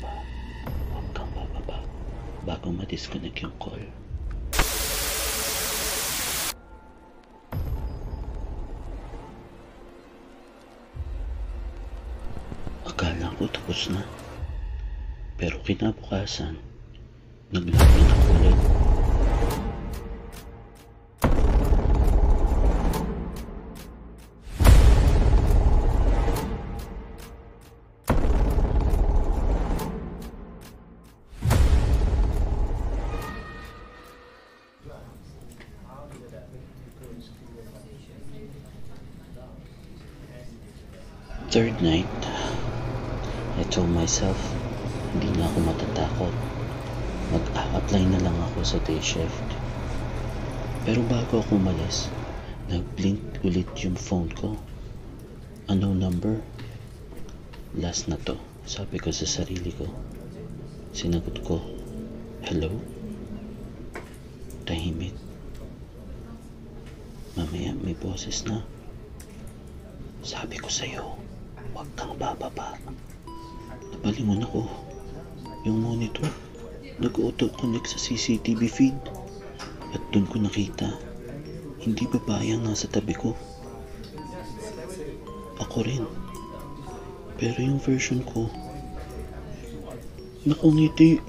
pa. Huwag kang bababa bago ma-disconnect yung call. Akala ko tapos na. Pero kinabukasan, naglapit ako ulit. Third night, I told myself, hindi na ako matatakot. Mag-a-apply na lang ako sa day shift. Pero bago ako umalis, nag-blink ulit yung phone ko. Unknown number. Last na to, sabi ko sa sarili ko. Sinagot ko, hello? Tahimik. Mamaya may boses na. Sabi ko sa'yo, huwag kang bababa. Napalingon ako. Yung monitor, nag-auto-connect sa CCTV feed. At dun ko nakita, hindi babae ang nasa tabi ko. Ako rin. Pero yung version ko, nakangiti.